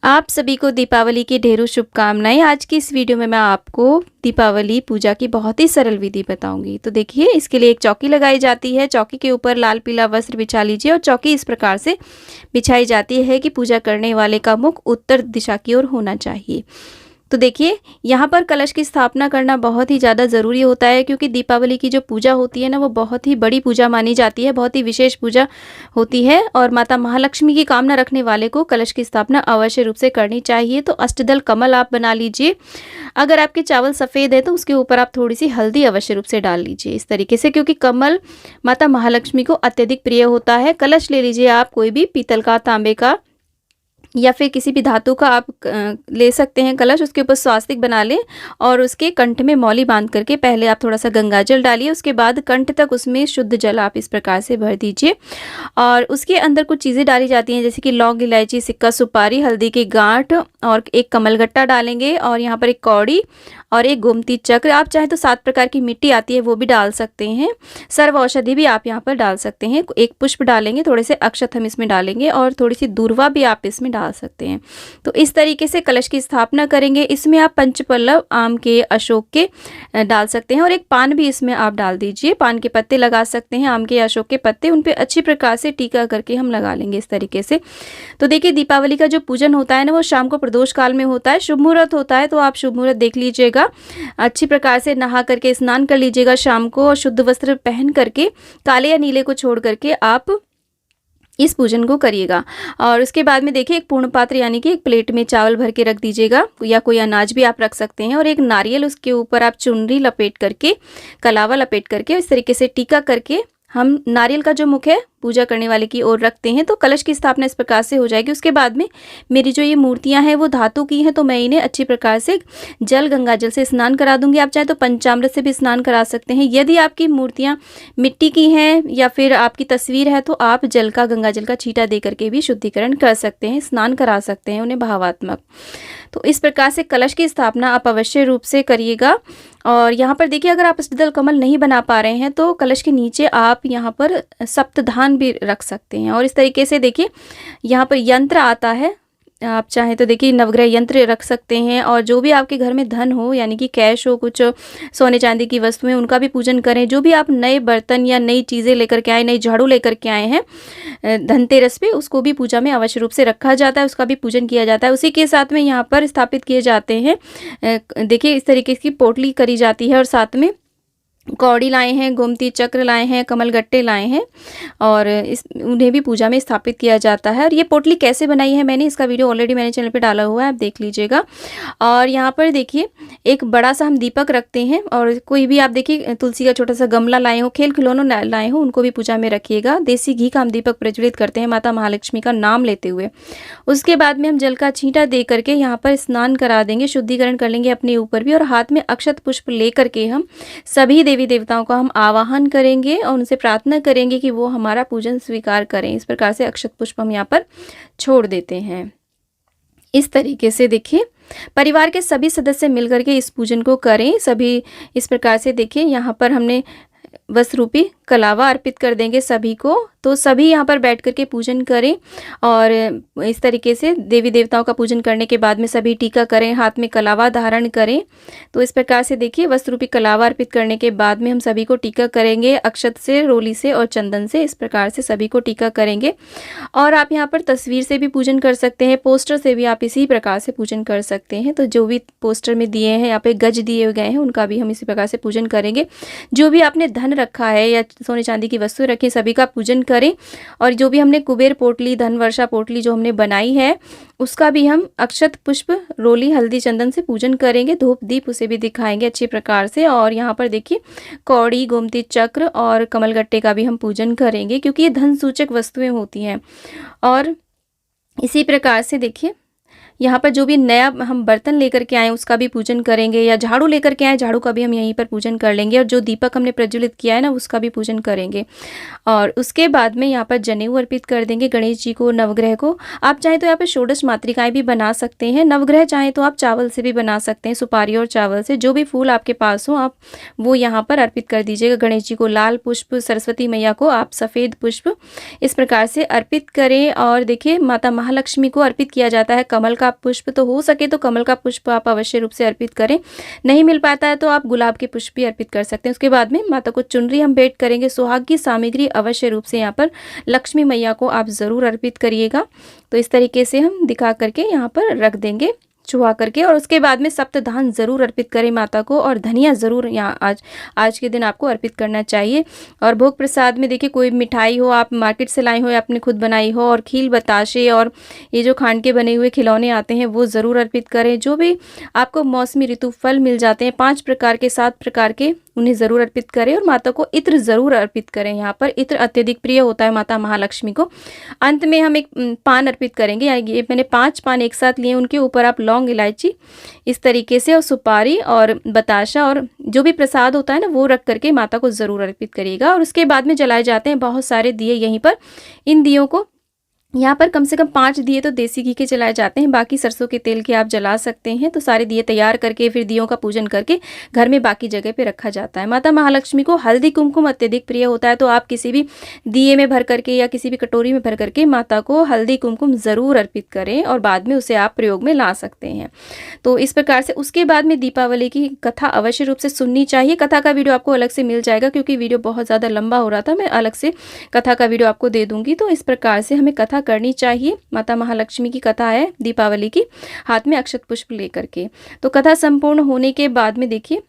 आप सभी को दीपावली की ढेरों शुभकामनाएं। आज की इस वीडियो में मैं आपको दीपावली पूजा की बहुत ही सरल विधि बताऊंगी। तो देखिए, इसके लिए एक चौकी लगाई जाती है। चौकी के ऊपर लाल पीला वस्त्र बिछा लीजिए और चौकी इस प्रकार से बिछाई जाती है कि पूजा करने वाले का मुख उत्तर दिशा की ओर होना चाहिए। तो देखिए, यहाँ पर कलश की स्थापना करना बहुत ही ज़्यादा ज़रूरी होता है, क्योंकि दीपावली की जो पूजा होती है ना, वो बहुत ही बड़ी पूजा मानी जाती है, बहुत ही विशेष पूजा होती है। और माता महालक्ष्मी की कामना रखने वाले को कलश की स्थापना अवश्य रूप से करनी चाहिए। तो अष्टदल कमल आप बना लीजिए। अगर आपके चावल सफ़ेद है तो उसके ऊपर आप थोड़ी सी हल्दी अवश्य रूप से डाल लीजिए इस तरीके से, क्योंकि कमल माता महालक्ष्मी को अत्यधिक प्रिय होता है। कलश ले लीजिए आप, कोई भी पीतल का, तांबे का या फिर किसी भी धातु का आप ले सकते हैं कलश। उसके ऊपर स्वास्तिक बना लें और उसके कंठ में मौली बांध करके पहले आप थोड़ा सा गंगाजल डालिए। उसके बाद कंठ तक उसमें शुद्ध जल आप इस प्रकार से भर दीजिए और उसके अंदर कुछ चीज़ें डाली जाती हैं, जैसे कि लौंग, इलायची, सिक्का, सुपारी, हल्दी की गांठ और एक कमलगट्टा डालेंगे। और यहाँ पर एक कौड़ी और एक गोमती चक्र, आप चाहे तो 7 प्रकार की मिट्टी आती है वो भी डाल सकते हैं। सर्व औषधि भी आप यहाँ पर डाल सकते हैं। एक पुष्प डालेंगे, थोड़े से अक्षत हम इसमें डालेंगे और थोड़ी सी दूर्वा भी आप इसमें डाल सकते हैं। तो इस तरीके से कलश की स्थापना करेंगे। इसमें आप पंचपल्लव आम के, अशोक के डाल सकते हैं और एक पान भी इसमें आप डाल दीजिए। पान के पत्ते लगा सकते हैं, आम के, अशोक के पत्ते, उन पर अच्छी प्रकार से टीका करके हम लगा लेंगे इस तरीके से। तो देखिए, दीपावली का जो पूजन होता है ना, वो शाम को प्रदोष काल में होता है। शुभ मुहूर्त होता है तो आप शुभ मुहूर्त देख लीजिएगा। अच्छी प्रकार से नहा करके स्नान कर लीजिएगा शाम को, और शुद्ध वस्त्र पहन करके काले या नीले को छोड़ करके आप इस पूजन को करिएगा। और उसके बाद में देखिए, एक पूर्ण पात्र यानी कि एक प्लेट में चावल भर के रख दीजिएगा, या कोई अनाज भी आप रख सकते हैं, और एक नारियल, उसके ऊपर आप चुनरी लपेट करके, कलावा लपेट करके इस तरीके से टीका करके हम नारियल का जो मुख है पूजा करने वाले की ओर रखते हैं। तो कलश की स्थापना इस प्रकार से हो जाएगी। उसके बाद में मेरी जो ये मूर्तियां हैं वो धातु की हैं, तो मैं इन्हें अच्छी प्रकार से गंगा जल से स्नान करा दूंगी। आप चाहे तो पंचामृत से भी स्नान करा सकते हैं। यदि आपकी मूर्तियां मिट्टी की हैं या फिर आपकी तस्वीर है तो आप गंगा जल का छींटा दे करके भी शुद्धिकरण कर सकते हैं, स्नान करा सकते हैं उन्हें भावात्मक। तो इस प्रकार से कलश की स्थापना आप अवश्य रूप से करिएगा। और यहाँ पर देखिए, अगर आप अष्टदल कमल नहीं बना पा रहे हैं तो कलश के नीचे आप यहाँ पर सप्तधान भी रख सकते हैं। और इस तरीके से देखिए, यहाँ पर यंत्र आता है, आप चाहें तो देखिए नवग्रह यंत्र रख सकते हैं। और जो भी आपके घर में धन हो, यानी कि कैश हो, कुछ सोने चांदी की वस्तुएं, उनका भी पूजन करें। जो भी आप नए बर्तन या नई चीज़ें लेकर के आए, नई झाड़ू लेकर के आए हैं धनतेरस पे, उसको भी पूजा में अवश्य रूप से रखा जाता है, उसका भी पूजन किया जाता है। उसी के साथ में यहाँ पर स्थापित किए जाते हैं, देखिए इस तरीके की पोटली करी जाती है, और साथ में कौड़ी लाए हैं, गोमती चक्र लाए हैं, कमलगट्टे लाए हैं, और उन्हें भी पूजा में स्थापित किया जाता है। और ये पोटली कैसे बनाई है मैंने, इसका वीडियो ऑलरेडी मैंने चैनल पे डाला हुआ है, आप देख लीजिएगा। और यहाँ पर देखिए, एक बड़ा सा हम दीपक रखते हैं, और कोई भी आप देखिए तुलसी का छोटा सा गमला लाए हो, खेल खिलौनों लाए हो, उनको भी पूजा में रखिएगा। देसी घी का हम दीपक प्रज्वलित करते हैं माता महालक्ष्मी का नाम लेते हुए। उसके बाद में हम जल का छींटा दे करके यहाँ पर स्नान करा देंगे, शुद्धिकरण कर लेंगे अपने ऊपर भी, और हाथ में अक्षत पुष्प ले करके हम सभी देवी देवताओं का हम आवाहन करेंगे और उनसे प्रार्थना करेंगे कि वो हमारा पूजन स्वीकार करें। इस प्रकार से अक्षत पुष्प हम यहाँ पर छोड़ देते हैं। इस तरीके से देखिए, परिवार के सभी सदस्य मिलकर के इस पूजन को करें। सभी इस प्रकार से देखिए, यहाँ पर हमने वस्त्र रूपी कलावा अर्पित कर देंगे सभी को। तो सभी यहाँ पर बैठ करके पूजन करें, और इस तरीके से देवी देवताओं का पूजन करने के बाद में सभी टीका करें, हाथ में कलावा धारण करें। तो इस प्रकार से देखिए, वस्त्र रूपी कलावा अर्पित करने के बाद में हम सभी को टीका करेंगे अक्षत से, रोली से और चंदन से। इस प्रकार से सभी को टीका करेंगे। और आप यहाँ पर तस्वीर से भी पूजन कर सकते हैं, पोस्टर से भी आप इसी प्रकार से पूजन कर सकते हैं। तो जो भी पोस्टर में दिए हैं, यहाँ पे गज दिए गए हैं, उनका भी हम इसी प्रकार से पूजन करेंगे। जो भी आपने धन रखा है या सोने चांदी की वस्तु रखी, सभी का पूजन करें। और जो भी हमने कुबेर पोटली, धन वर्षा पोटली जो हमने बनाई है, उसका भी हम अक्षत पुष्प, रोली, हल्दी, चंदन से पूजन करेंगे। धूप दीप उसे भी दिखाएंगे अच्छी प्रकार से। और यहाँ पर देखिए, कौड़ी, गोमती चक्र और कमलगट्टे का भी हम पूजन करेंगे, क्योंकि ये धन सूचक वस्तुएं होती हैं। और इसी प्रकार से देखिए, यहाँ पर जो भी नया हम बर्तन लेकर के आए उसका भी पूजन करेंगे, या झाड़ू लेकर के आए, झाड़ू का भी हम यहीं पर पूजन कर लेंगे। और जो दीपक हमने प्रज्वलित किया है ना, उसका भी पूजन करेंगे। और उसके बाद में यहाँ पर जनेऊ अर्पित कर देंगे गणेश जी को, नवग्रह को। आप चाहे तो यहाँ पर षोडश मातृकाएं भी बना सकते हैं। नवग्रह चाहे तो आप चावल से भी बना सकते हैं, सुपारी और चावल से। जो भी फूल आपके पास हो आप वो यहाँ पर अर्पित कर दीजिएगा। गणेश जी को लाल पुष्प, सरस्वती मैया को आप सफ़ेद पुष्प, इस प्रकार से अर्पित करें। और देखिए, माता महालक्ष्मी को अर्पित किया जाता है कमल का का पुष्प, तो हो सके तो कमल का पुष्प आप अवश्य रूप से अर्पित करें। नहीं मिल पाता है तो आप गुलाब के पुष्प भी अर्पित कर सकते हैं। उसके बाद में माता को चुनरी हम भेंट करेंगे। सुहाग की सामग्री अवश्य रूप से यहाँ पर लक्ष्मी मैया को आप ज़रूर अर्पित करिएगा। तो इस तरीके से हम दिखा करके यहाँ पर रख देंगे छुआ करके, और उसके बाद में सप्तधान ज़रूर अर्पित करें माता को, और धनिया ज़रूर यहाँ आज के दिन आपको अर्पित करना चाहिए। और भोग प्रसाद में देखिए कोई मिठाई हो, आप मार्केट से लाई हो या आपने खुद बनाई हो, और खील बताशे और ये जो खांड के बने हुए खिलौने आते हैं वो ज़रूर अर्पित करें। जो भी आपको मौसमी ऋतु फल मिल जाते हैं 5 प्रकार के 7 प्रकार के, उन्हें ज़रूर अर्पित करें। और माता को इत्र ज़रूर अर्पित करें। यहाँ पर इत्र अत्यधिक प्रिय होता है माता महालक्ष्मी को। अंत में हम एक पान अर्पित करेंगे। ये मैंने 5 पान एक साथ लिए, उनके ऊपर आप लौंग, इलायची इस तरीके से, और सुपारी और बताशा और जो भी प्रसाद होता है ना वो रख करके माता को ज़रूर अर्पित करिएगा। और उसके बाद में जलाए जाते हैं बहुत सारे दिए यहीं पर। इन दियों को यहाँ पर कम से कम 5 दिए तो देसी घी के जलाए जाते हैं, बाकी सरसों के तेल के आप जला सकते हैं। तो सारे दिए तैयार करके फिर दियों का पूजन करके घर में बाकी जगह पे रखा जाता है। माता महालक्ष्मी को हल्दी कुमकुम अत्यधिक प्रिय होता है, तो आप किसी भी दिए में भर करके या किसी भी कटोरी में भर करके माता को हल्दी कुमकुम ज़रूर अर्पित करें, और बाद में उसे आप प्रयोग में ला सकते हैं। तो इस प्रकार से उसके बाद में दीपावली की कथा अवश्य रूप से सुननी चाहिए। कथा का वीडियो आपको अलग से मिल जाएगा, क्योंकि वीडियो बहुत ज़्यादा लंबा हो रहा था। मैं अलग से कथा का वीडियो आपको दे दूँगी। तो इस प्रकार से हमें कथा करनी चाहिए। माता महालक्ष्मी की कथा है दीपावली की, हाथ में अक्षत पुष्प लेकर के। तो कथा संपूर्ण होने के बाद में देखिए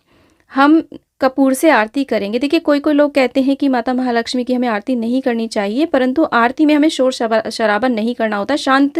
हम कपूर से आरती करेंगे। देखिए कोई कोई लोग कहते हैं कि माता महालक्ष्मी की हमें आरती नहीं करनी चाहिए, परंतु आरती में हमें शोर शराबा नहीं करना होता। शांत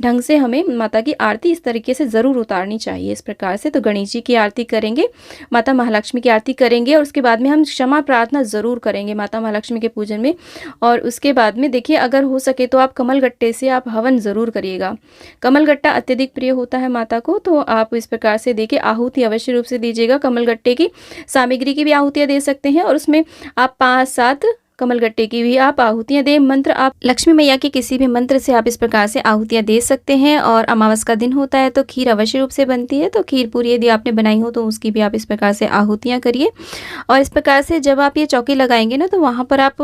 ढंग से हमें माता की आरती इस तरीके से ज़रूर उतारनी चाहिए, इस प्रकार से। तो गणेश जी की आरती करेंगे, माता महालक्ष्मी की आरती करेंगे, और उसके बाद में हम क्षमा प्रार्थना ज़रूर करेंगे माता महालक्ष्मी के पूजन में। और उसके बाद में देखिए अगर हो सके तो आप कमलगट्टे से आप हवन ज़रूर करिएगा। कमलगट्टा अत्यधिक प्रिय होता है माता को, तो आप इस प्रकार से देखिए आहुति अवश्य रूप से दीजिएगा। कमलगट्टे की सामग्री की भी आहुतियां दे सकते हैं, और उसमें आप 5-7 कमलगट्टे की भी आप आहुतियां दें। मंत्र आप लक्ष्मी मैया के किसी भी मंत्र से आप इस प्रकार से आहुतियां दे सकते हैं। और अमावस का दिन होता है तो खीर अवश्य रूप से बनती है, तो खीर पूरी यदि आपने बनाई हो तो उसकी भी आप इस प्रकार से आहुतियां करिए। और इस प्रकार से जब आप ये चौकी लगाएंगे ना, तो वहाँ पर आप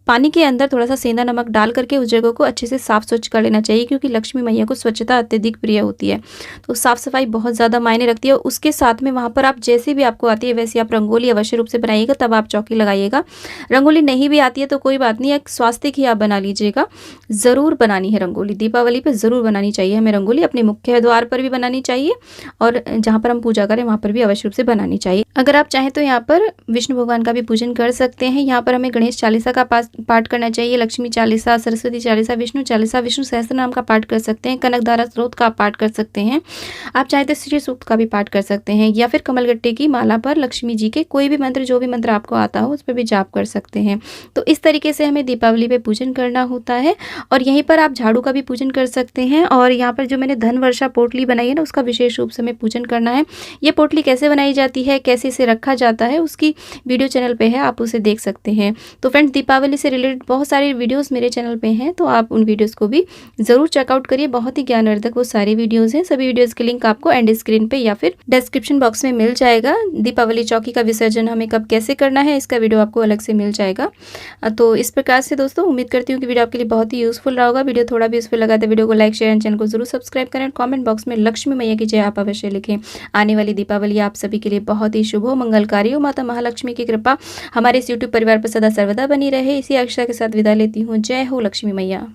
पानी के अंदर थोड़ा सा सेंधा नमक डाल करके उस जगह को अच्छे से साफ स्वच्छ कर लेना चाहिए, क्योंकि लक्ष्मी मैया को स्वच्छता अत्यधिक प्रिय होती है। तो साफ सफाई बहुत ज़्यादा मायने रखती है। और उसके साथ में वहाँ पर आप जैसे भी आपको आती है वैसे आप रंगोली अवश्य रूप से बनाइएगा, तब आप चौकी लगाइएगा। रंगोली नहीं भी आती है तो कोई बात नहीं, एक स्वास्तिक ही आप बना लीजिएगा। ज़रूर बनानी है रंगोली, दीपावली पर ज़रूर बनानी चाहिए हमें रंगोली। अपने मुख्य द्वार पर भी बनानी चाहिए, और जहाँ पर हम पूजा करें वहाँ पर भी अवश्य रूप से बनानी चाहिए। अगर आप चाहें तो यहाँ पर विष्णु भगवान का भी पूजन कर सकते हैं। यहाँ पर हमें गणेश चालीसा का पाठ करना चाहिए, लक्ष्मी चालीसा, सरस्वती चालीसा, विष्णु चालीसा, विष्णु सहस्त्र नाम का पाठ कर सकते हैं, कनकधारा स्रोत का पाठ कर सकते हैं। आप चाहे तो श्री सूक्त का भी पाठ कर सकते हैं, या फिर कमलगट्टे की माला पर लक्ष्मी जी के कोई भी मंत्र, जो भी मंत्र आपको आता हो उस पर भी जाप कर सकते हैं। तो इस तरीके से हमें दीपावली पे पूजन करना होता है। और यहीं पर आप झाड़ू का भी पूजन कर सकते हैं। और यहाँ पर जो मैंने धन वर्षा पोटली बनाई है ना, उसका विशेष रूप से हमें पूजन करना है। ये पोटली कैसे बनाई जाती है, कैसे इसे रखा जाता है, उसकी वीडियो चैनल पे है, आप उसे देख सकते हैं। तो फ्रेंड्स दीपावली से रिलेटेड बहुत सारे वीडियोस मेरे चैनल पे हैं, तो आप उन वीडियोस को भी ज़रूर चेकआउट करिए। बहुत ही ज्ञानवर्धक वो सारे वीडियोस हैं। सभी वीडियोस के लिंक आपको एंड स्क्रीन पे या फिर डिस्क्रिप्शन बॉक्स में मिल जाएगा। दीपावली चौकी का विसर्जन हमें कब कैसे करना है, इसका वीडियो आपको अलग से मिल जाएगा। तो इस प्रकार से दोस्तों उम्मीद करती हूँ कि वीडियो आपके लिए बहुत ही यूजफुल रहा होगा। वीडियो थोड़ा भी यूजफुल लगा तो वीडियो को लाइक, शेयर एंड चैनल को जरूर सब्सक्राइब करें। कमेंट बॉक्स में लक्ष्मी मैया की जय आप अवश्य लिखें। आने वाली दीपावली आप सभी के लिए बहुत ही शुभ हो, मंगलकारी हो। माता महालक्ष्मी की कृपा हमारे इस यूट्यूब परिवार पर सदा सर्वदा बनी रहे। इसी आशा के साथ विदा लेती हूँ। जय हो लक्ष्मी मैया।